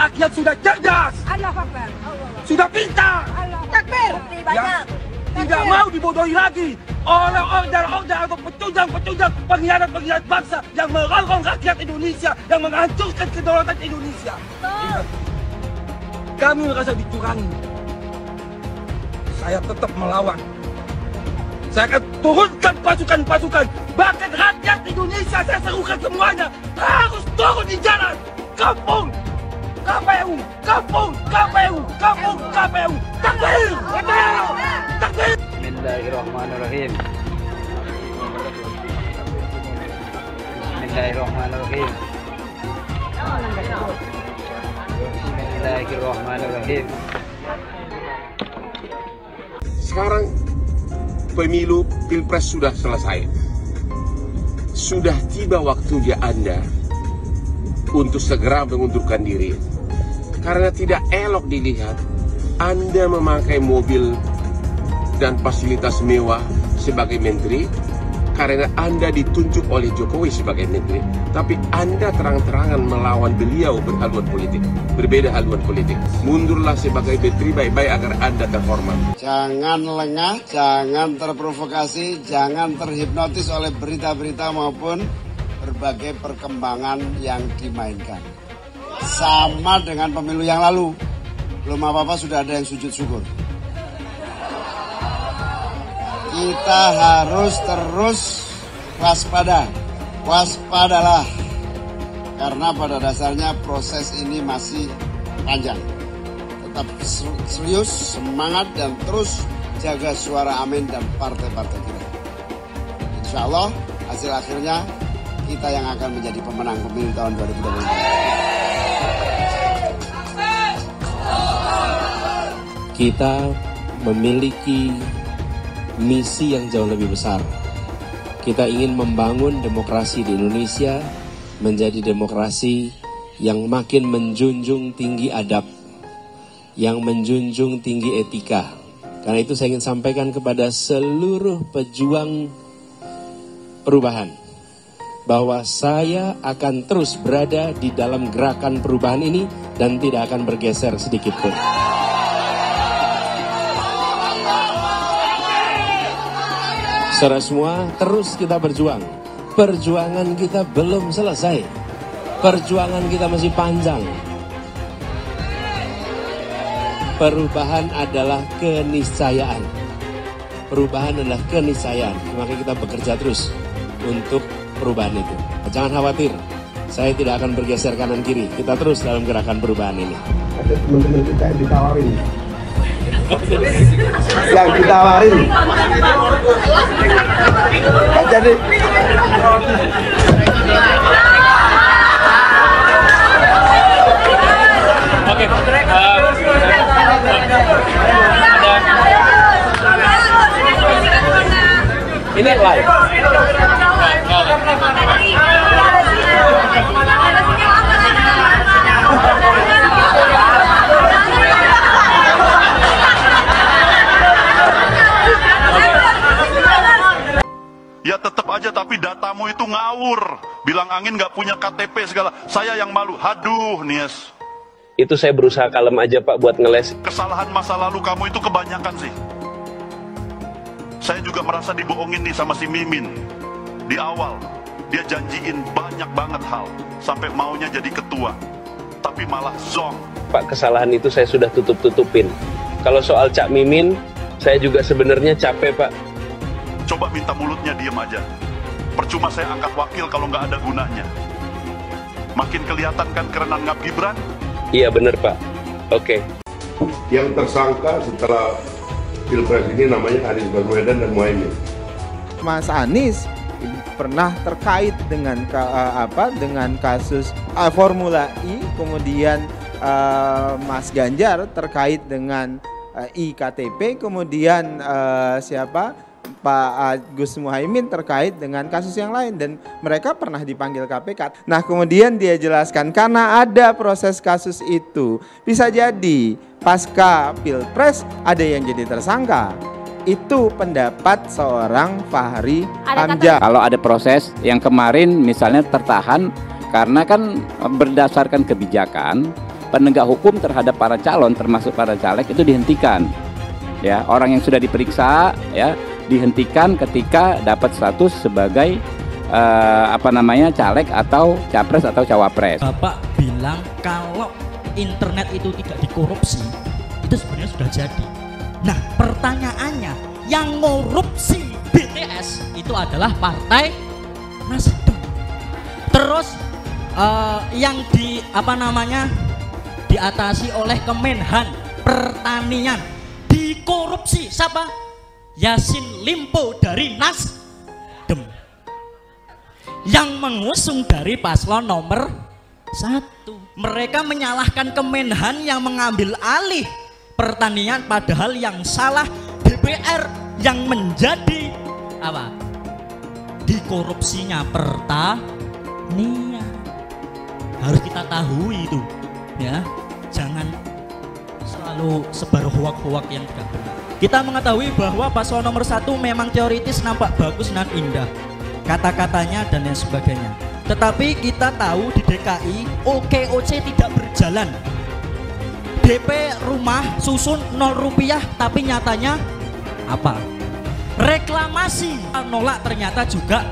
rakyat sudah cerdas, sudah pintar, ya, tidak mau dibodohi lagi oleh order-order atau pecundang-pecundang pengkhianat-pengkhianat bangsa yang merongrong rakyat Indonesia, yang menghancurkan kedaulatan Indonesia. Ingat, kami merasa dicurangi. Saya tetap melawan. Saya akan turunkan pasukan-pasukan, bahkan rakyat Indonesia saya serukan semuanya harus turun di jalan. Kampung KPU, kampung KPU, kampung KPU. Takbir! Takbir! Bismillahirrahmanirrahim. Bismillahirrahmanirrahim. Bismillahirrahmanirrahim. Sekarang pemilu Pilpres sudah selesai. Sudah tiba waktunya Anda untuk segera mengundurkan diri. Karena tidak elok dilihat Anda memakai mobil dan fasilitas mewah sebagai menteri, karena Anda ditunjuk oleh Jokowi sebagai menteri, tapi Anda terang-terangan melawan beliau berhaluan politik, berbeda haluan politik. Mundurlah sebagai menteri baik-baik agar Anda terhormat. Jangan lengah, jangan terprovokasi, jangan terhipnotis oleh berita-berita maupun berbagai perkembangan yang dimainkan. Sama dengan pemilu yang lalu, belum apa-apa sudah ada yang sujud syukur. Kita harus terus waspada, waspadalah. Karena pada dasarnya proses ini masih panjang. Tetap serius, semangat, dan terus jaga suara Amin dan partai-partai kita. Insya Allah hasil akhirnya kita yang akan menjadi pemenang pemilu tahun 2024. Kita memiliki misi yang jauh lebih besar. Kita ingin membangun demokrasi di Indonesia menjadi demokrasi yang makin menjunjung tinggi adab, yang menjunjung tinggi etika. Karena itu saya ingin sampaikan kepada seluruh pejuang perubahan bahwa saya akan terus berada di dalam gerakan perubahan ini dan tidak akan bergeser sedikit pun. Saudara semua, terus kita berjuang. Perjuangan kita belum selesai. Perjuangan kita masih panjang. Perubahan adalah keniscayaan. Perubahan adalah keniscayaan. Maka kita bekerja terus untuk perubahan itu. Jangan khawatir, saya tidak akan bergeser kanan kiri. Kita terus dalam gerakan perubahan ini. Ada teman-teman kita yang ditawarin. Yang ditawarin. Jadi Oke. Ini live. Ya tetap aja, tapi datamu itu ngawur. Bilang Angin nggak punya KTP segala. Saya yang malu. Haduh, Nies. Itu saya berusaha kalem aja Pak buat ngeles. Kesalahan masa lalu kamu itu kebanyakan sih. Saya juga merasa dibohongin nih sama si Mimin. Di awal, dia janjiin banyak banget hal. Sampai maunya jadi ketua. Tapi malah zong. Pak, kesalahan itu saya sudah tutup-tutupin. Kalau soal Cak Mimin, saya juga sebenarnya capek Pak. Coba minta mulutnya diem aja. Percuma saya angkat wakil kalau nggak ada gunanya. Makin kelihatan kan kerenan Ngap Gibran? Iya bener Pak. Oke. Yang tersangka setelah Pilpres ini namanya Anies Baswedan dan Muhaimin. Mas Anies pernah terkait dengan dengan kasus Formula E, kemudian Mas Ganjar terkait dengan iktp, kemudian Pak Gus Muhaimin terkait dengan kasus yang lain, dan mereka pernah dipanggil KPK. Nah kemudian dia jelaskan karena ada proses kasus itu, bisa jadi pasca Pilpres ada yang jadi tersangka. Itu pendapat seorang Fahri Hamzah. Kalau ada proses yang kemarin misalnya tertahan karena kan berdasarkan kebijakan penegak hukum terhadap para calon termasuk para caleg itu dihentikan. Ya, orang yang sudah diperiksa ya dihentikan ketika dapat status sebagai caleg atau capres atau cawapres. Bapak bilang kalau internet itu tidak dikorupsi, itu sebenarnya sudah jadi. Nah, pertanyaannya, yang korupsi BTS itu adalah Partai Nasdem. Terus yang diatasi oleh Kemenhan Pertanian dikorupsi siapa? Yassin Limpo dari Nasdem, yang mengusung dari paslon nomor 1. Mereka menyalahkan Kemenhan yang mengambil alih pertanian, padahal yang salah DPR yang menjadi dikorupsinya pertanian. Harus kita tahu itu ya, jangan selalu sebar hoak-hoak yang tidak benar. Kita mengetahui bahwa paslon nomor 1 memang teoritis nampak bagus dan indah, kata-katanya dan lain sebagainya. Tetapi kita tahu di DKI OKOC tidak berjalan. DP rumah susun 0 rupiah, tapi nyatanya apa? Reklamasi nolak ternyata juga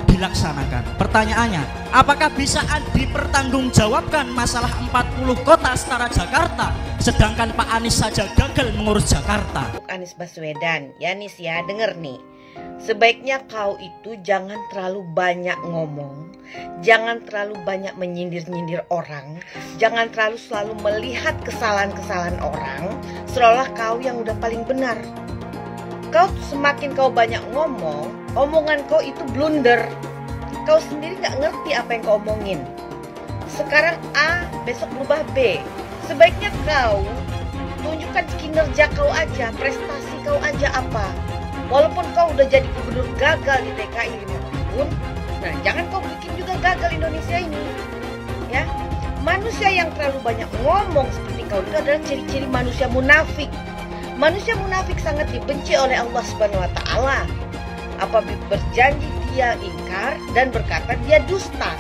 dilaksanakan. Pertanyaannya, apakah bisa dipertanggungjawabkan masalah 40 kota setara Jakarta, sedangkan Pak Anies saja gagal mengurus Jakarta? Anies Baswedan, ya Anies ya, denger nih. Sebaiknya kau itu jangan terlalu banyak ngomong, jangan terlalu banyak menyindir-nyindir orang, jangan terlalu selalu melihat kesalahan-kesalahan orang, seolah kau yang udah paling benar. Kau semakin kau banyak ngomong, omongan kau itu blunder. Kau sendiri gak ngerti apa yang kau omongin. Sekarang A, besok berubah B. Sebaiknya kau tunjukkan kinerja kau aja, prestasi kau aja apa. Walaupun kau udah jadi gubernur gagal di DKI 5 tahun, nah jangan kau bikin juga gagal Indonesia ini. Ya, manusia yang terlalu banyak ngomong seperti kau itu adalah ciri-ciri manusia munafik. Manusia munafik sangat dibenci oleh Allah Subhanahu wa Ta'ala. Apabila berjanji dia ingkar dan berkata dia dusta.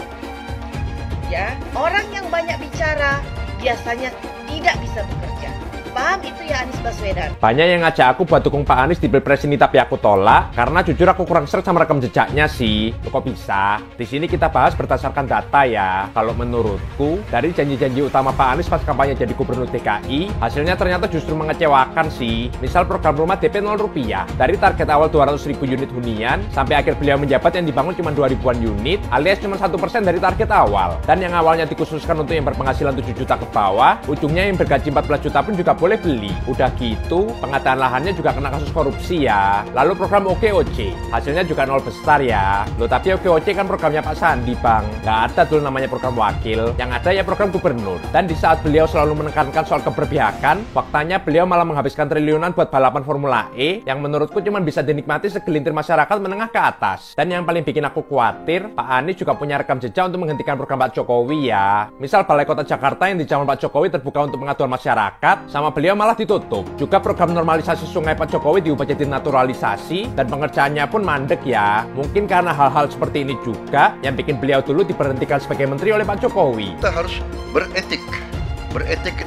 Ya, orang yang banyak bicara biasanya tidak bisa bekerja. Paham itu ya Anies Baswedan? Banyak yang ngajak aku buat dukung Pak Anies di Pilpres ini, tapi aku tolak karena jujur aku kurang seret sama rekam jejaknya sih. Loh, kok bisa? Di sini kita bahas berdasarkan data ya. Kalau menurutku, dari janji-janji utama Pak Anies pas kampanye jadi gubernur DKI, hasilnya ternyata justru mengecewakan sih. Misal program rumah DP 0 rupiah. Dari target awal 200.000 unit hunian, sampai akhir beliau menjabat yang dibangun cuma 2.000-an unit, alias cuma 1% dari target awal. Dan yang awalnya dikhususkan untuk yang berpenghasilan 7 juta ke bawah, ujungnya yang bergaji 14 juta pun juga boleh beli. Udah gitu, pengadaan lahannya juga kena kasus korupsi ya. Lalu program OKOC, hasilnya juga 0 besar ya. Loh, tapi OKOC kan programnya Pak Sandi, Bang. Nggak ada tuh namanya program wakil. Yang ada ya program gubernur. Dan di saat beliau selalu menekankan soal keberpihakan, faktanya beliau malah menghabiskan triliunan buat balapan Formula E, yang menurutku cuma bisa dinikmati segelintir masyarakat menengah ke atas. Dan yang paling bikin aku khawatir, Pak Anies juga punya rekam jejak untuk menghentikan program Pak Jokowi ya. Misal Balai Kota Jakarta yang di zaman Pak Jokowi terbuka untuk pengaduan masyarakat, sama beliau malah ditutup. Juga program normalisasi sungai Pak Jokowi diubah jadi naturalisasi, dan pengerjaannya pun mandek ya. Mungkin karena hal-hal seperti ini juga yang bikin beliau dulu diberhentikan sebagai menteri oleh Pak Jokowi. Kita harus beretik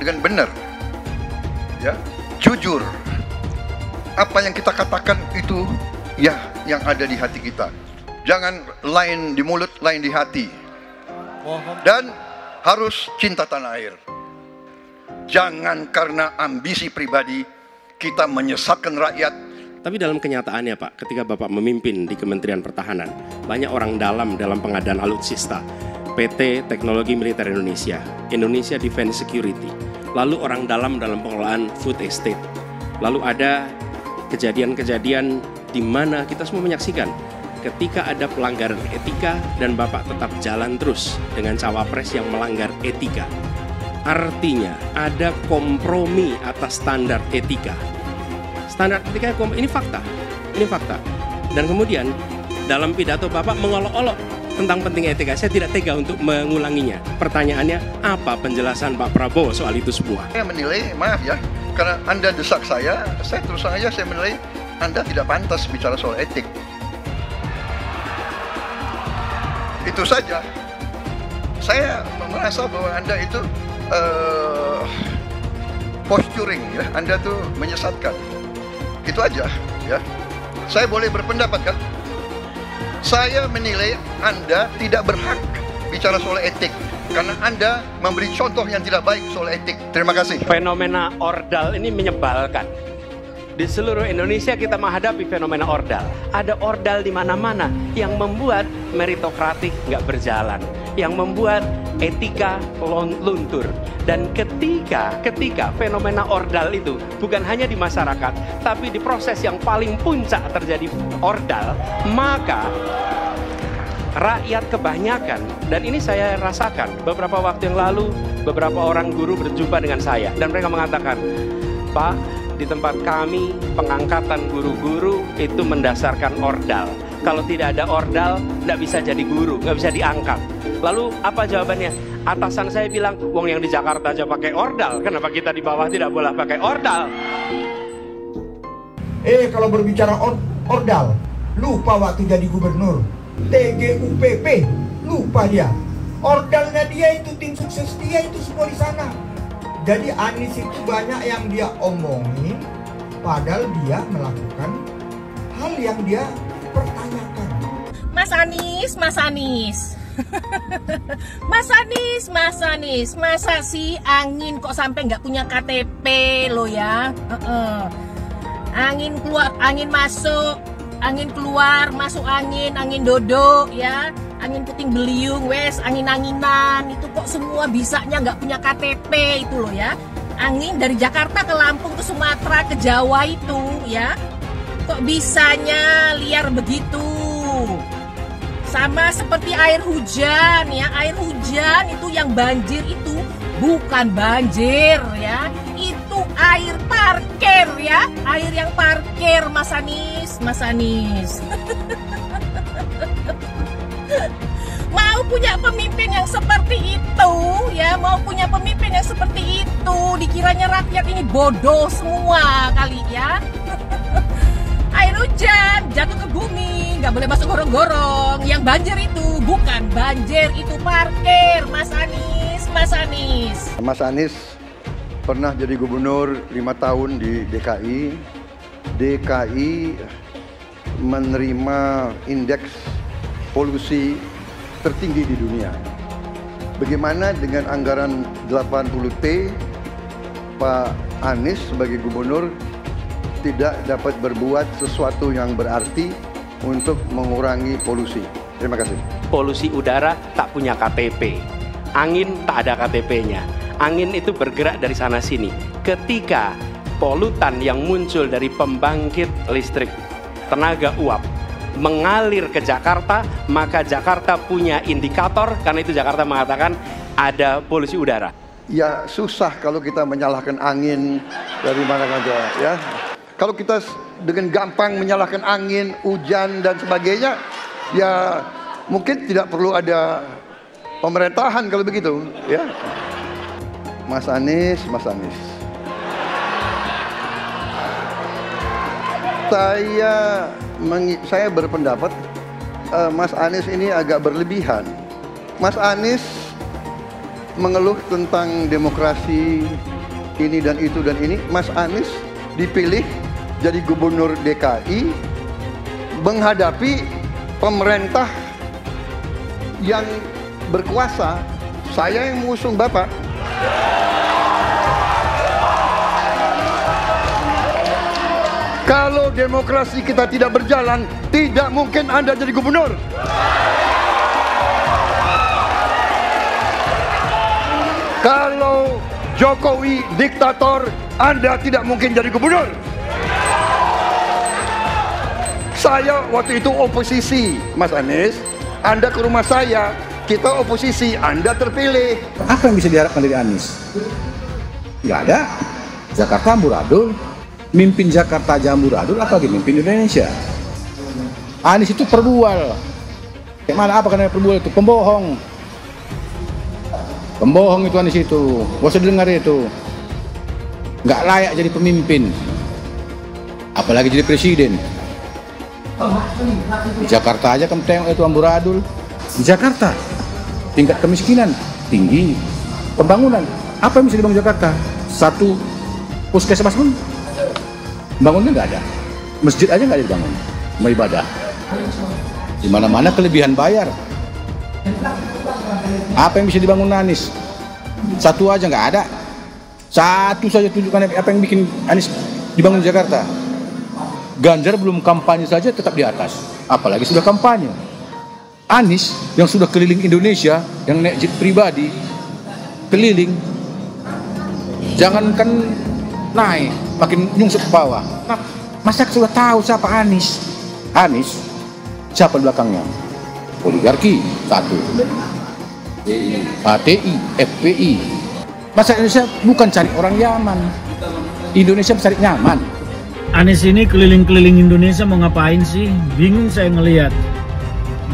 dengan benar, ya, jujur. Apa yang kita katakan itu ya yang ada di hati kita. Jangan lain di mulut, lain di hati. Dan harus cinta tanah air. Jangan karena ambisi pribadi kita menyesatkan rakyat. Tapi dalam kenyataannya Pak, ketika Bapak memimpin di Kementerian Pertahanan, banyak orang dalam pengadaan alutsista, PT Teknologi Militer Indonesia, Indonesia Defense Security, lalu orang dalam pengelolaan food estate. Lalu ada kejadian-kejadian di mana kita semua menyaksikan ketika ada pelanggaran etika dan Bapak tetap jalan terus dengan cawapres yang melanggar etika. Artinya ada kompromi atas standar etika. Standar etika ini fakta. Dan kemudian dalam pidato Bapak mengolok-olok tentang pentingnya etika. Saya tidak tega untuk mengulanginya. Pertanyaannya, apa penjelasan Pak Prabowo soal itu semua? Saya menilai, maaf ya, karena Anda desak saya terus terang aja saya menilai Anda tidak pantas bicara soal etik. Itu saja. Saya merasa bahwa Anda itu posturing ya, Anda tuh menyesatkan. Itu aja ya. Saya boleh berpendapat kan? Saya menilai Anda tidak berhak bicara soal etik karena Anda memberi contoh yang tidak baik soal etik. Terima kasih. Fenomena ordal ini menyebalkan. Di seluruh Indonesia kita menghadapi fenomena ordal. Ada ordal di mana-mana yang membuat meritokratik nggak berjalan, yang membuat etika luntur. Dan ketika fenomena ordal itu bukan hanya di masyarakat, tapi di proses yang paling puncak terjadi ordal, maka rakyat kebanyakan, dan ini saya rasakan beberapa waktu yang lalu, beberapa orang guru berjumpa dengan saya dan mereka mengatakan, Pak, di tempat kami pengangkatan guru-guru itu mendasarkan ordal. Kalau tidak ada ordal, nggak bisa jadi guru, nggak bisa diangkat. Lalu apa jawabannya? Atasan saya bilang, wong yang di Jakarta aja pakai ordal, kenapa kita di bawah tidak boleh pakai ordal? Kalau berbicara ordal, lupa waktu jadi gubernur. TGUPP, lupa dia. Ordalnya dia itu, tim sukses dia itu semua di sana. Jadi Anies itu banyak yang dia omongin, padahal dia melakukan hal yang dia pertanyakan. Mas Anies, Mas Anies. Mas Anies, masa sih angin kok sampai nggak punya KTP lo ya? Angin keluar, angin masuk, angin keluar, masuk angin dodo ya. Angin puting beliung, wes, angin-anginan, itu kok semua bisanya nggak punya KTP itu loh ya. Angin dari Jakarta ke Lampung ke Sumatera ke Jawa itu ya, kok bisanya liar begitu. Sama seperti air hujan ya, air hujan itu yang banjir itu bukan banjir ya, itu air parkir ya, air yang parkir Mas Anies, Mas Anies. Mau punya pemimpin yang seperti itu ya, mau punya pemimpin yang seperti itu, dikiranya rakyat ini bodoh semua kali ya. Air hujan jatuh ke bumi, nggak boleh masuk gorong-gorong. Yang banjir itu bukan banjir, itu parkir. Mas Anies, Mas Anies. Mas Anies pernah jadi gubernur 5 tahun di DKI. DKI menerima indeks polusi tertinggi di dunia. Bagaimana dengan anggaran 80T, Pak Anies sebagai gubernur tidak dapat berbuat sesuatu yang berarti untuk mengurangi polusi. Terima kasih. Polusi udara tak punya KTP, angin tak ada KTP-nya. Angin itu bergerak dari sana sini. Ketika polutan yang muncul dari pembangkit listrik tenaga uap mengalir ke Jakarta, maka Jakarta punya indikator, karena itu Jakarta mengatakan ada polusi udara. Ya susah kalau kita menyalahkan angin dari mana saja ya. Kalau kita dengan gampang menyalahkan angin, hujan dan sebagainya, ya mungkin tidak perlu ada pemerintahan kalau begitu ya. Mas Anies, Mas Anies. Saya berpendapat Mas Anies ini agak berlebihan. Mas Anies mengeluh tentang demokrasi ini dan itu dan ini. Mas Anies dipilih jadi gubernur DKI menghadapi pemerintah yang berkuasa. Saya yang mengusung Bapak. Kalau demokrasi kita tidak berjalan, tidak mungkin Anda jadi gubernur. Kalau Jokowi diktator, Anda tidak mungkin jadi gubernur. Saya waktu itu oposisi, Mas Anies. Anda ke rumah saya, kita oposisi, Anda terpilih. Apa yang bisa diharapkan dari Anies? Nggak ada. Jakarta amburadul. Mimpin Jakarta aja amburadul, apalagi mimpin Indonesia. Anies itu perbual. Kayak mana apa karena perbual itu? Pembohong. Pembohong itu Anies itu. Gak usah dengar itu. Nggak layak jadi pemimpin. Apalagi jadi presiden. Di Jakarta aja kamu tengok itu amburadul. Di Jakarta tingkat kemiskinan tinggi. Pembangunan Apa yang bisa dibangun Jakarta? Satu puskesmas pun bangunnya nggak ada. Masjid aja nggak ada dibangun, mau ibadah. Di mana-mana kelebihan bayar. Apa yang bisa dibangun Anies? Satu aja nggak ada. Satu saja tunjukkan apa yang bikin Anies dibangun Jakarta. Ganjar belum kampanye saja tetap di atas, apalagi sudah kampanye. Anies yang sudah keliling Indonesia, yang naik jet pribadi, keliling, jangankan naik, makin nyungsep ke bawah. Nah, masyarakat sudah tahu siapa Anies. Anies, siapa di belakangnya? Oligarki, satu. HTI, FPI. Masyarakat Indonesia bukan cari orang Yaman. Indonesia mencari nyaman. Anies ini keliling-keliling Indonesia mau ngapain sih? Bingung saya ngelihat.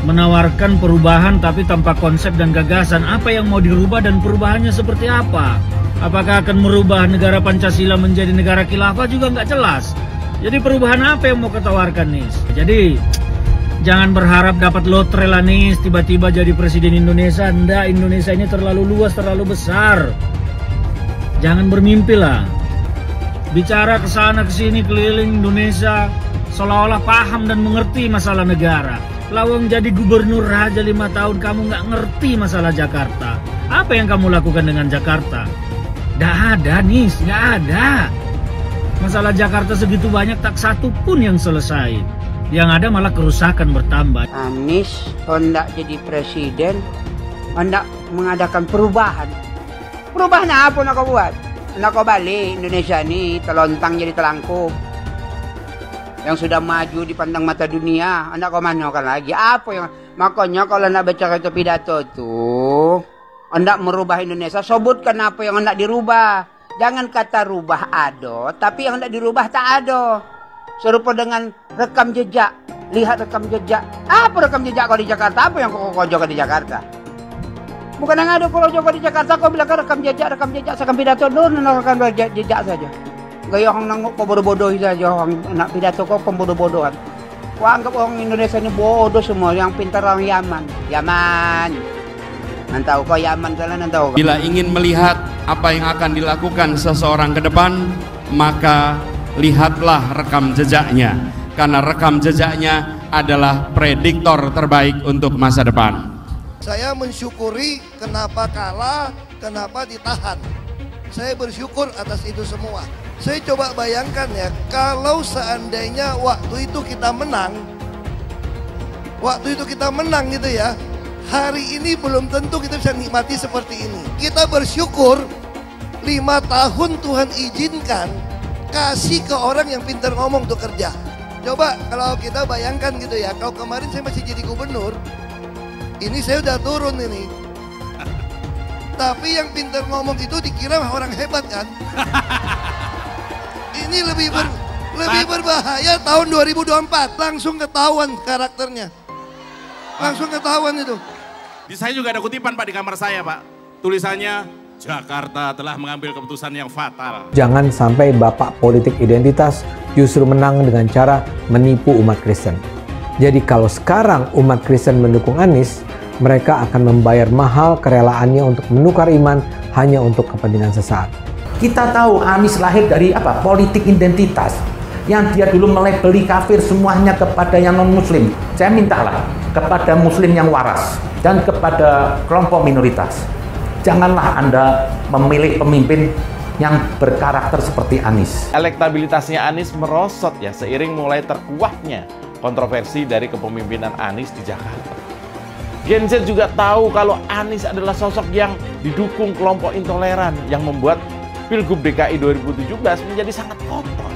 Menawarkan perubahan tapi tanpa konsep dan gagasan. Apa yang mau dirubah dan perubahannya seperti apa? Apakah akan merubah negara Pancasila menjadi negara khilafah juga nggak jelas. Jadi perubahan apa yang mau ketawarkan nih? Jadi jangan berharap dapat lotre lah nih tiba-tiba jadi presiden Indonesia. Nggak, Indonesia ini terlalu luas, terlalu besar. Jangan bermimpi lah. Bicara ke sana ke sini keliling Indonesia seolah-olah paham dan mengerti masalah negara. Lawang jadi gubernur aja 5 tahun kamu nggak ngerti masalah Jakarta. Apa yang kamu lakukan dengan Jakarta? Nggak ada nih, nggak ada. Masalah Jakarta segitu banyak tak satu pun yang selesai. Yang ada malah kerusakan bertambah. Anies hendak jadi presiden, hendak mengadakan perubahan. Perubahan apa nak kau buat? Nak kau balik Indonesia ini telontang jadi telangkup. Yang sudah maju dipandang mata dunia, hendak kau manakan lagi? Apa yang makanya kalau nak baca itu pidato tuh, hendak merubah Indonesia, sebutkan apa yang hendak dirubah. Jangan kata rubah ada, tapi yang hendak dirubah tak ada. Serupa dengan rekam jejak. Lihat rekam jejak. Apa rekam jejak kau di Jakarta? Apa yang kau jaga di Jakarta? Bukan yang ada kalau jaga di Jakarta kau bilang rekam jejak, seakan pidato dulu rekam jejak saja. Gaya orang nanguk kau bodoh-bodoh saja, orang nak pidato kau pembodoh-bodohan. Kau anggap orang Indonesia ini bodoh semua, yang pintar orang Yaman. Yaman. Nantau kau Yaman kalian nantau. Bila ingin melihat apa yang akan dilakukan seseorang ke depan, maka lihatlah rekam jejaknya. Karena rekam jejaknya adalah prediktor terbaik untuk masa depan. Saya mensyukuri kenapa kalah, kenapa ditahan. Saya bersyukur atas itu semua. Saya coba bayangkan ya, kalau seandainya waktu itu kita menang gitu ya, hari ini belum tentu kita bisa nikmati seperti ini. Kita bersyukur 5 tahun Tuhan izinkan kasih ke orang yang pintar ngomong untuk kerja. Coba kalau kita bayangkan gitu ya, kalau kemarin saya masih jadi gubernur, ini saya udah turun ini. Tapi yang pintar ngomong itu dikira orang hebat kan? Ini lebih berbahaya tahun 2024, langsung ketahuan karakternya. Langsung ketahuan itu. Di saya juga ada kutipan Pak di kamar saya Pak. Tulisannya, Jakarta telah mengambil keputusan yang fatal. Jangan sampai bapak politik identitas justru menang dengan cara menipu umat Kristen. Jadi kalau sekarang umat Kristen mendukung Anies, mereka akan membayar mahal kerelaannya untuk menukar iman hanya untuk kepentingan sesaat. Kita tahu Anies lahir dari apa? Politik identitas. Yang dia dulu melabeli kafir semuanya kepada yang non-muslim. Saya mintalah kepada muslim yang waras dan kepada kelompok minoritas. Janganlah Anda memilih pemimpin yang berkarakter seperti Anies. Elektabilitasnya Anies merosot ya seiring mulai terkuaknya kontroversi dari kepemimpinan Anies di Jakarta. Gen Z juga tahu kalau Anies adalah sosok yang didukung kelompok intoleran yang membuat Pilgub DKI 2017 menjadi sangat kotor.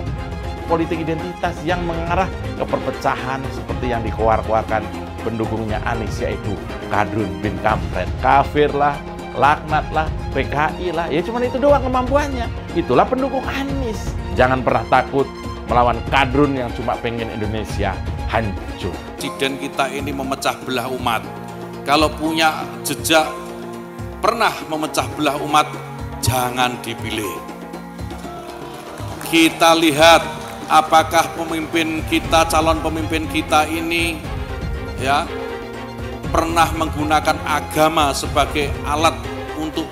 Politik identitas yang mengarah ke perpecahan seperti yang dikeluarkan pendukungnya Anies, yaitu Kadrun bin Kamret. Kafir lah, laknat lah, PKI lah, ya cuman itu doang kemampuannya. Itulah pendukung Anies. Jangan pernah takut melawan Kadrun yang cuma pengen Indonesia hancur. Presiden kita ini memecah belah umat. Kalau punya jejak pernah memecah belah umat, jangan dipilih. Kita lihat apakah pemimpin kita, calon pemimpin kita ini ya pernah menggunakan agama sebagai alat untuk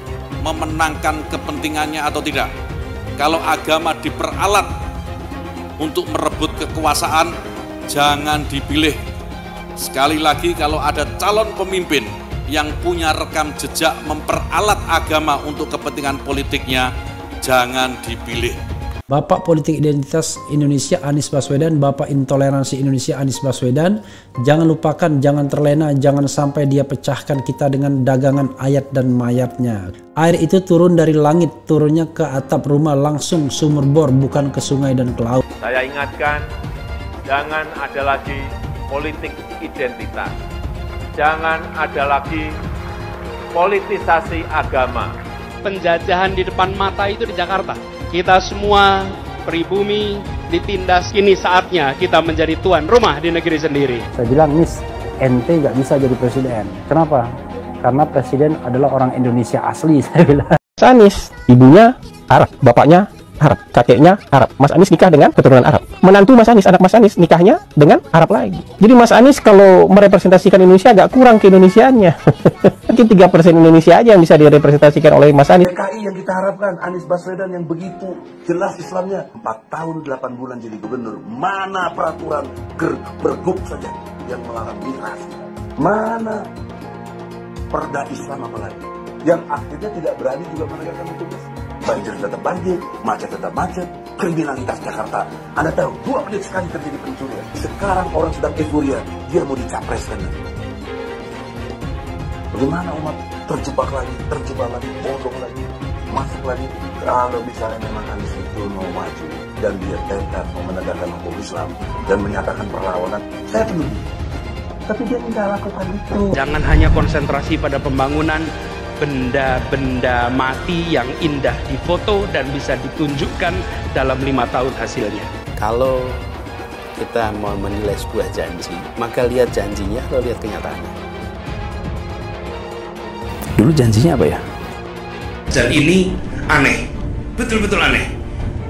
memenangkan kepentingannya atau tidak. Kalau agama diperalat untuk merebut kekuasaan, jangan dipilih. Sekali lagi, kalau ada calon pemimpin yang punya rekam jejak memperalat agama untuk kepentingan politiknya, jangan dipilih. Bapak Politik Identitas Indonesia Anies Baswedan, Bapak Intoleransi Indonesia Anies Baswedan, jangan lupakan, jangan terlena, jangan sampai dia pecahkan kita dengan dagangan ayat dan mayatnya. Air itu turun dari langit, turunnya ke atap rumah langsung sumur bor, bukan ke sungai dan ke laut. Saya ingatkan, jangan ada lagi politik identitas. Jangan ada lagi politisasi agama. Penjajahan di depan mata itu di Jakarta. Kita semua pribumi ditindas, kini saatnya kita menjadi tuan rumah di negeri sendiri. Saya bilang, Nis, ente nggak bisa jadi presiden. Kenapa? Karena presiden adalah orang Indonesia asli, saya bilang. Mas Anies, ibunya Arab, bapaknya Arab, kakeknya Arab. Mas Anies nikah dengan keturunan Arab. Menantu Mas Anies, anak Mas Anies nikahnya dengan Arab lagi. Jadi Mas Anies kalau merepresentasikan Indonesia agak kurang ke Indonesianya. Mungkin 3% Indonesia aja yang bisa direpresentasikan oleh Mas Anies. PKI yang kita harapkan, Anies Baswedan yang begitu jelas Islamnya. 4 tahun 8 bulan jadi gubernur. Mana peraturan pergub saja yang melarang miras? Mana perda Islam apalagi? Yang akhirnya tidak berani juga menegakkan hukum. Banjir tetap banjir, macet tetap macet, kriminalitas Jakarta. Anda tahu, 2 menit sekali terjadi pencurian. Sekarang orang sedang euforia, dia mau dicapreskan. Bagaimana umat terjebak lagi, bodoh lagi, masuk lagi. Kalau misalnya memang Anies itu mau maju dan dia tekad mau menegakkan hukum Islam dan menyatakan perlawanan, saya penuh. Tapi dia tidak lakukan itu. Jangan hanya konsentrasi pada pembangunan benda-benda mati yang indah difoto dan bisa ditunjukkan dalam 5 tahun hasilnya. Kalau kita mau menilai sebuah janji, maka lihat janjinya atau lihat kenyataannya. Dulu janjinya apa ya? Dan ini aneh, betul-betul aneh.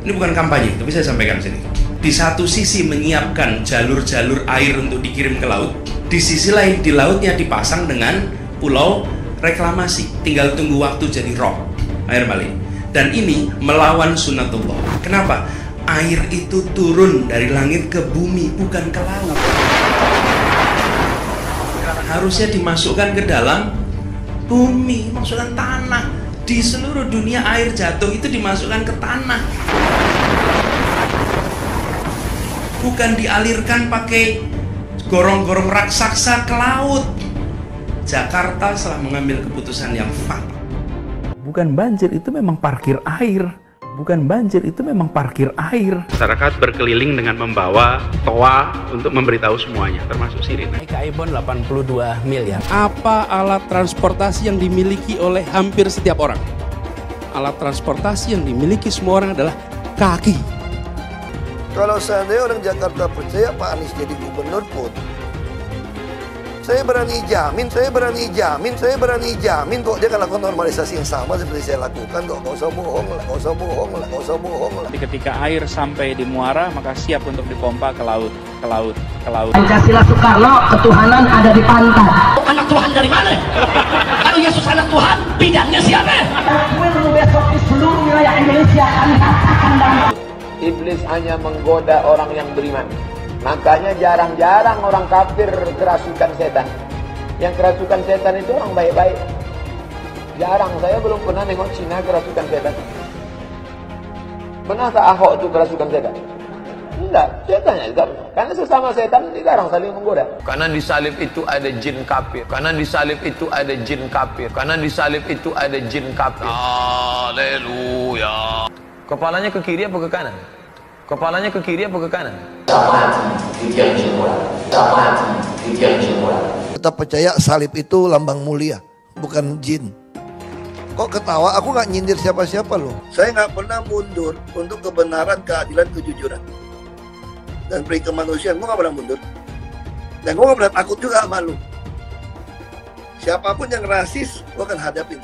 Ini bukan kampanye, tapi saya sampaikan sini. Di satu sisi menyiapkan jalur-jalur air untuk dikirim ke laut, di sisi lain di lautnya dipasang dengan pulau reklamasi, tinggal tunggu waktu jadi rob, air balik. Dan ini melawan sunatullah. Kenapa? Air itu turun dari langit ke bumi, bukan ke laut. Harusnya dimasukkan ke dalam bumi, masukkan tanah. Di seluruh dunia air jatuh itu dimasukkan ke tanah, bukan dialirkan pakai gorong-gorong raksasa ke laut. Jakarta telah mengambil keputusan yang fatal. Bukan banjir, itu memang parkir air. Bukan banjir, itu memang parkir air. Masyarakat berkeliling dengan membawa toa untuk memberitahu semuanya, termasuk sirine. Ibon 82 miliar. Apa alat transportasi yang dimiliki oleh hampir setiap orang? Alat transportasi yang dimiliki semua orang adalah kaki. Kalau seandainya orang Jakarta percaya Pak Anies jadi gubernur pun, saya berani jamin kok dia akan lakukan normalisasi yang sama seperti saya lakukan kok. Gak usah bohong lah. Tapi ketika air sampai di muara, maka siap untuk dipompa ke laut. Pancasila Soekarno, ketuhanan ada di pantat. Anak Tuhan dari mana? Kalau Yesus anak Tuhan, bidangnya siapa? Besok di seluruh wilayah Indonesia kami katakan damai. Iblis hanya menggoda orang yang beriman. Makanya jarang-jarang orang kafir kerasukan setan. Yang kerasukan setan itu orang baik-baik. Jarang, saya belum pernah nengok Cina kerasukan setan. Pernah tak Ahok itu kerasukan setan? Enggak, setannya juga. Karena sesama setan jarang saling menggoda. Karena di salib itu ada jin kafir. Haleluya. Kepalanya ke kiri apa ke kanan? Tetap percaya salib itu lambang mulia, bukan jin. Kok ketawa? Aku nggak nyindir siapa-siapa loh. Saya nggak pernah mundur untuk kebenaran, keadilan, kejujuran dan peri kemanusiaan. Gue nggak pernah mundur. Dan gue nggak pernah takut juga sama lu. Siapapun yang rasis, gue akan hadapin.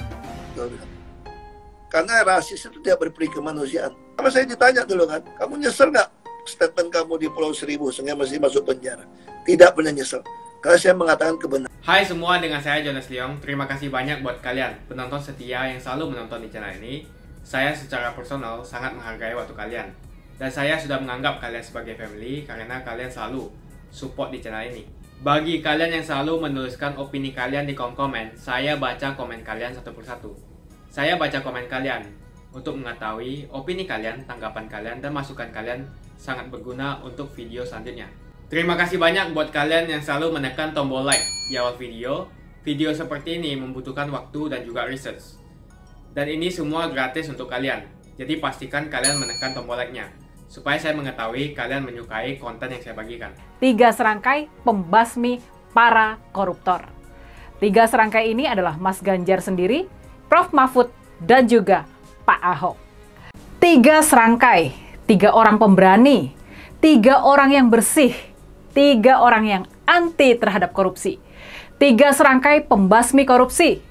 Karena rasis itu tidak berperi kemanusiaan. Sama saya ditanya dulu kan, kamu nyesel nggak statement kamu di Pulau Seribu sehingga masih masuk penjara? Tidak pernah nyesel. Karena saya mengatakan kebenaran. Hai semua, dengan saya Jonas Leong. Terima kasih banyak buat kalian penonton setia yang selalu menonton di channel ini. Saya secara personal sangat menghargai waktu kalian. Dan saya sudah menganggap kalian sebagai family karena kalian selalu support di channel ini. Bagi kalian yang selalu menuliskan opini kalian di kolom komen, saya baca komen kalian satu persatu. Saya baca komen kalian untuk mengetahui opini kalian, tanggapan kalian, dan masukan kalian sangat berguna untuk video selanjutnya. Terima kasih banyak buat kalian yang selalu menekan tombol like di awal video. Video seperti ini membutuhkan waktu dan juga research. Dan ini semua gratis untuk kalian. Jadi pastikan kalian menekan tombol like-nya, supaya saya mengetahui kalian menyukai konten yang saya bagikan. 3 serangkai pembasmi para koruptor. 3 serangkai ini adalah Mas Ganjar sendiri, Prof Mahfud, dan juga Pak Ahok. 3 serangkai, 3 orang pemberani, 3 orang yang bersih, 3 orang yang anti terhadap korupsi, 3 serangkai pembasmi korupsi,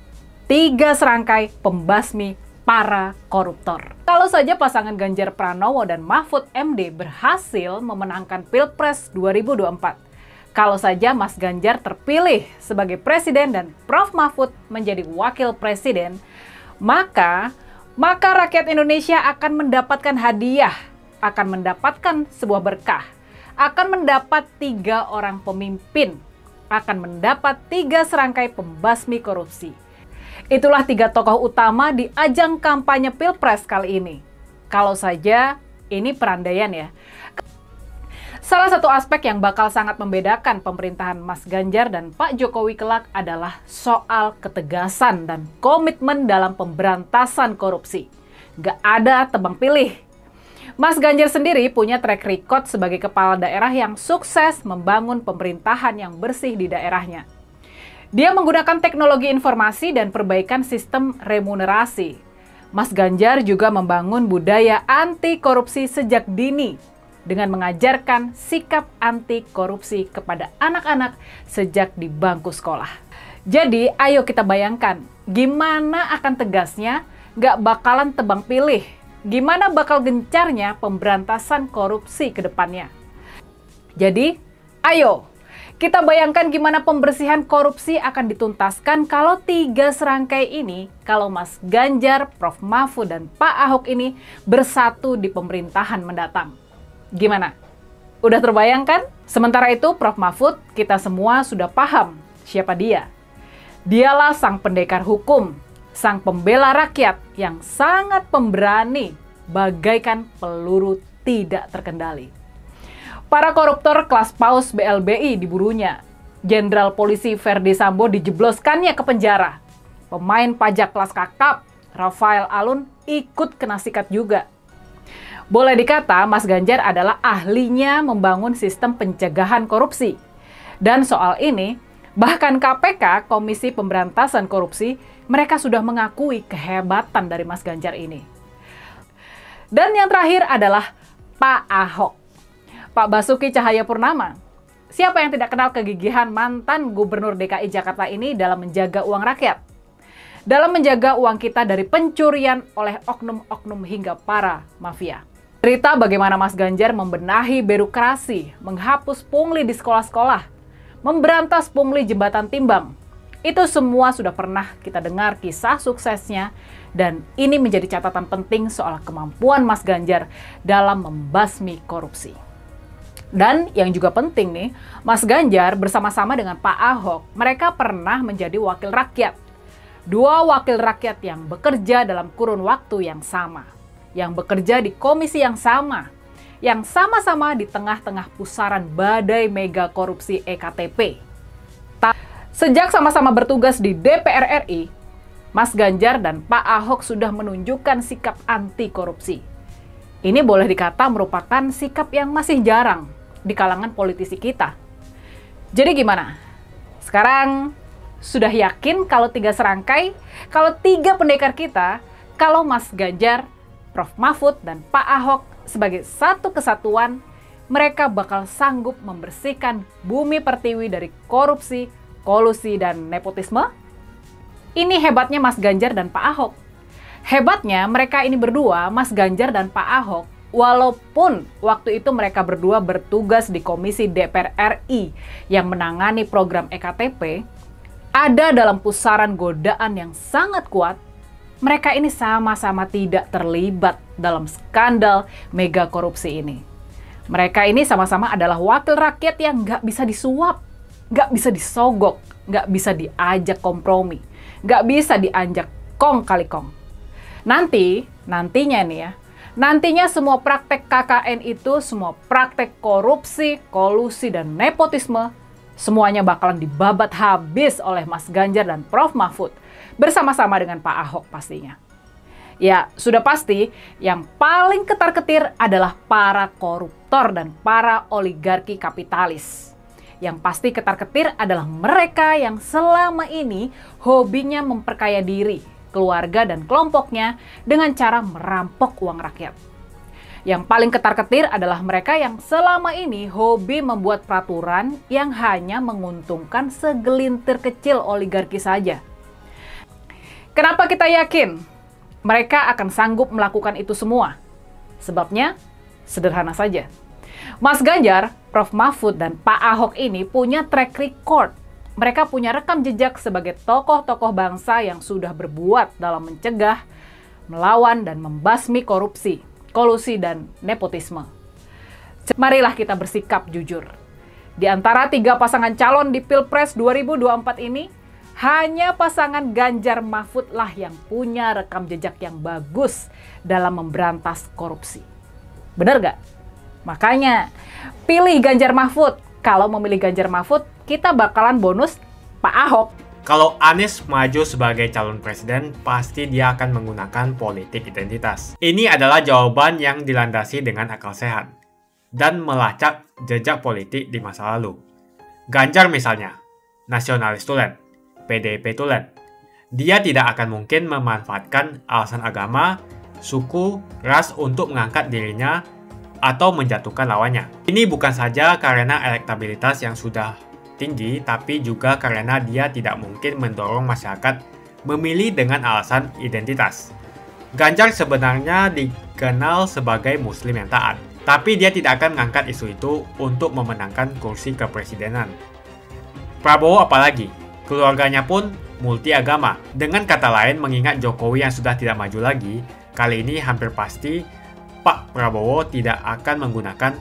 3 serangkai pembasmi para koruptor. Kalau saja pasangan Ganjar Pranowo dan Mahfud MD berhasil memenangkan Pilpres 2024, kalau saja Mas Ganjar terpilih sebagai presiden dan Prof Mahfud menjadi wakil presiden, maka rakyat Indonesia akan mendapatkan hadiah, akan mendapatkan sebuah berkah, akan mendapat 3 orang pemimpin, akan mendapat 3 serangkai pembasmi korupsi. Itulah 3 tokoh utama di ajang kampanye Pilpres kali ini. Kalau saja ini perandaian ya. Salah satu aspek yang bakal sangat membedakan pemerintahan Mas Ganjar dan Pak Jokowi kelak adalah soal ketegasan dan komitmen dalam pemberantasan korupsi. Gak ada tebang pilih. Mas Ganjar sendiri punya track record sebagai kepala daerah yang sukses membangun pemerintahan yang bersih di daerahnya. Dia menggunakan teknologi informasi dan perbaikan sistem remunerasi. Mas Ganjar juga membangun budaya anti korupsi sejak dini dengan mengajarkan sikap anti korupsi kepada anak-anak sejak di bangku sekolah. Jadi ayo kita bayangkan gimana akan tegasnya, gak bakalan tebang pilih. Gimana bakal gencarnya pemberantasan korupsi ke depannya. Jadi, ayo kita bayangkan gimana pembersihan korupsi akan dituntaskan kalau 3 serangkai ini, kalau Mas Ganjar, Prof Mahfud, dan Pak Ahok ini bersatu di pemerintahan mendatang. Gimana? Udah terbayangkan? Sementara itu, Prof Mahfud, kita semua sudah paham siapa dia. Dialah sang pendekar hukum, sang pembela rakyat yang sangat pemberani, bagaikan peluru tidak terkendali. Para koruptor kelas paus BLBI diburunya. Jenderal Polisi Verdi Sambo dijebloskannya ke penjara. Pemain pajak kelas kakap, Rafael Alun, ikut kena sikat juga. Boleh dikata Mas Ganjar adalah ahlinya membangun sistem pencegahan korupsi. Dan soal ini, bahkan KPK, Komisi Pemberantasan Korupsi, mereka sudah mengakui kehebatan dari Mas Ganjar ini. Dan yang terakhir adalah Pak Ahok. Pak Basuki Cahayapurnama. Siapa yang tidak kenal kegigihan mantan Gubernur DKI Jakarta ini dalam menjaga uang rakyat? Dalam menjaga uang kita dari pencurian oleh oknum-oknum hingga para mafia. Cerita bagaimana Mas Ganjar membenahi birokrasi, menghapus pungli di sekolah-sekolah, memberantas pungli jembatan timbang. Itu semua sudah pernah kita dengar kisah suksesnya, dan ini menjadi catatan penting soal kemampuan Mas Ganjar dalam membasmi korupsi. Dan yang juga penting nih, Mas Ganjar bersama-sama dengan Pak Ahok, mereka pernah menjadi wakil rakyat. 2 wakil rakyat yang bekerja dalam kurun waktu yang sama, yang bekerja di komisi yang sama-sama di tengah-tengah pusaran badai mega korupsi EKTP. Sejak sama-sama bertugas di DPR RI, Mas Ganjar dan Pak Ahok sudah menunjukkan sikap anti korupsi. Ini boleh dikata merupakan sikap yang masih jarang di kalangan politisi kita. Jadi gimana? Sekarang sudah yakin kalau 3 serangkai, kalau 3 pendekar kita, kalau Mas Ganjar, Prof Mahfud, dan Pak Ahok sebagai satu kesatuan, mereka bakal sanggup membersihkan bumi pertiwi dari korupsi, kolusi, dan nepotisme? Ini hebatnya Mas Ganjar dan Pak Ahok. Hebatnya mereka ini berdua, Mas Ganjar dan Pak Ahok, walaupun waktu itu mereka berdua bertugas di Komisi DPR RI yang menangani program EKTP, ada dalam pusaran godaan yang sangat kuat, mereka ini sama-sama tidak terlibat dalam skandal mega korupsi ini. Mereka ini sama-sama adalah wakil rakyat yang nggak bisa disuap, nggak bisa disogok, nggak bisa diajak kompromi, nggak bisa diajak kong kali kong. Nantinya nih ya, nantinya semua praktek KKN itu, semua praktek korupsi, kolusi, dan nepotisme, semuanya bakalan dibabat habis oleh Mas Ganjar dan Prof Mahfud bersama-sama dengan Pak Ahok pastinya. Ya, sudah pasti yang paling ketar-ketir adalah para koruptor dan para oligarki kapitalis. Yang pasti ketar-ketir adalah mereka yang selama ini hobinya memperkaya diri, keluarga dan kelompoknya dengan cara merampok uang rakyat. Yang paling ketar-ketir adalah mereka yang selama ini hobi membuat peraturan yang hanya menguntungkan segelintir kecil oligarki saja. Kenapa kita yakin mereka akan sanggup melakukan itu semua? Sebabnya sederhana saja. Mas Ganjar, Prof Mahfud, dan Pak Ahok ini punya track record. Mereka punya rekam jejak sebagai tokoh-tokoh bangsa yang sudah berbuat dalam mencegah, melawan, dan membasmi korupsi, kolusi, dan nepotisme. Marilah kita bersikap jujur. Di antara 3 pasangan calon di Pilpres 2024 ini, hanya pasangan Ganjar Mahfud lah yang punya rekam jejak yang bagus dalam memberantas korupsi. Benar gak? Makanya, pilih Ganjar Mahfud. Kalau memilih Ganjar Mahfud, kita bakalan bonus Pak Ahok. Kalau Anies maju sebagai calon presiden, pasti dia akan menggunakan politik identitas. Ini adalah jawaban yang dilandasi dengan akal sehat dan melacak jejak politik di masa lalu. Ganjar misalnya, nasionalis tulen, PDIP tulen. Dia tidak akan mungkin memanfaatkan alasan agama, suku, ras untuk mengangkat dirinya atau menjatuhkan lawannya. Ini bukan saja karena elektabilitas yang sudah tinggi, tapi juga karena dia tidak mungkin mendorong masyarakat memilih dengan alasan identitas. Ganjar sebenarnya dikenal sebagai muslim yang taat, tapi dia tidak akan mengangkat isu itu untuk memenangkan kursi kepresidenan. Prabowo apalagi, keluarganya pun multi agama. Dengan kata lain, mengingat Jokowi yang sudah tidak maju lagi, kali ini hampir pasti Pak Prabowo tidak akan menggunakan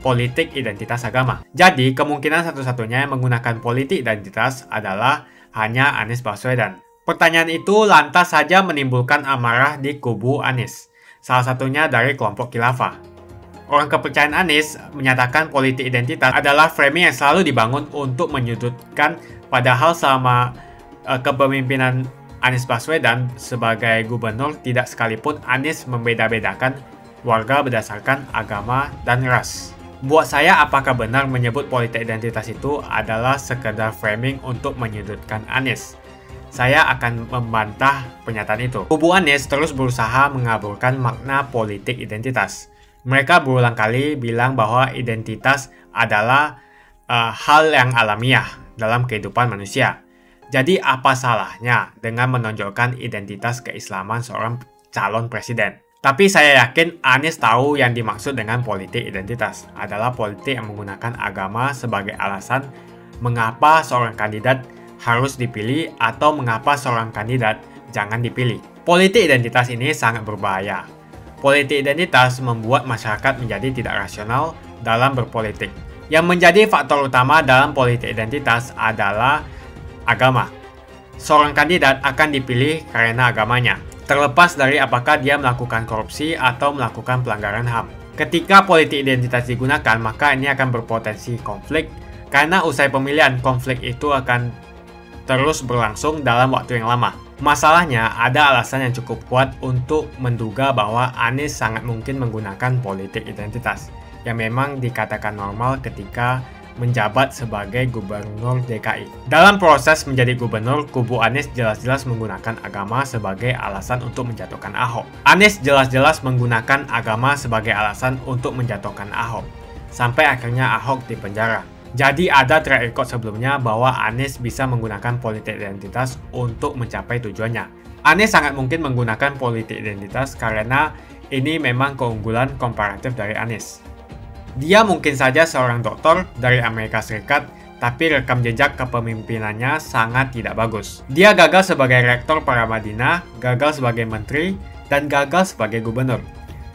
politik identitas agama. Jadi, kemungkinan satu-satunya yang menggunakan politik identitas adalah hanya Anies Baswedan. Pertanyaan itu lantas saja menimbulkan amarah di kubu Anies, salah satunya dari kelompok khilafah. Orang kepercayaan Anies menyatakan politik identitas adalah framing yang selalu dibangun untuk menyudutkan, padahal selama kepemimpinan Anies Baswedan sebagai gubernur tidak sekalipun Anies membeda-bedakan warga berdasarkan agama dan ras. Buat saya, apakah benar menyebut politik identitas itu adalah sekedar framing untuk menyudutkan Anies? Saya akan membantah pernyataan itu. Kubu Anies terus berusaha mengaburkan makna politik identitas. Mereka berulang kali bilang bahwa identitas adalah hal yang alamiah dalam kehidupan manusia. Jadi apa salahnya dengan menonjolkan identitas keislaman seorang calon presiden? Tapi saya yakin Anies tahu yang dimaksud dengan politik identitas adalah politik yang menggunakan agama sebagai alasan mengapa seorang kandidat harus dipilih atau mengapa seorang kandidat jangan dipilih. Politik identitas ini sangat berbahaya. Politik identitas membuat masyarakat menjadi tidak rasional dalam berpolitik. Yang menjadi faktor utama dalam politik identitas adalah agama. Seorang kandidat akan dipilih karena agamanya, terlepas dari apakah dia melakukan korupsi atau melakukan pelanggaran HAM. Ketika politik identitas digunakan, maka ini akan berpotensi konflik, karena usai pemilihan, konflik itu akan terus berlangsung dalam waktu yang lama. Masalahnya, ada alasan yang cukup kuat untuk menduga bahwa Anies sangat mungkin menggunakan politik identitas, yang memang dikatakan normal ketika menjabat sebagai gubernur DKI. Dalam proses menjadi gubernur, kubu Anies jelas-jelas menggunakan agama sebagai alasan untuk menjatuhkan Ahok. Anies jelas-jelas menggunakan agama sebagai alasan untuk menjatuhkan Ahok, sampai akhirnya Ahok dipenjara. Jadi ada track record sebelumnya bahwa Anies bisa menggunakan politik identitas untuk mencapai tujuannya. Anies sangat mungkin menggunakan politik identitas karena ini memang keunggulan komparatif dari Anies. Dia mungkin saja seorang dokter dari Amerika Serikat tapi rekam jejak kepemimpinannya sangat tidak bagus. Dia gagal sebagai rektor Paramadina, gagal sebagai menteri, dan gagal sebagai gubernur.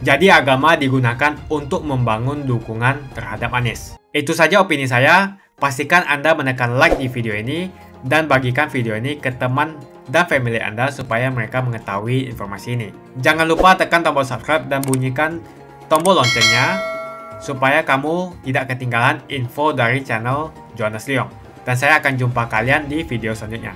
Jadi agama digunakan untuk membangun dukungan terhadap Anies. Itu saja opini saya. Pastikan Anda menekan like di video ini dan bagikan video ini ke teman dan family Anda supaya mereka mengetahui informasi ini. Jangan lupa tekan tombol subscribe dan bunyikan tombol loncengnya supaya kamu tidak ketinggalan info dari channel Jonas Leong. Dan saya akan jumpa kalian di video selanjutnya.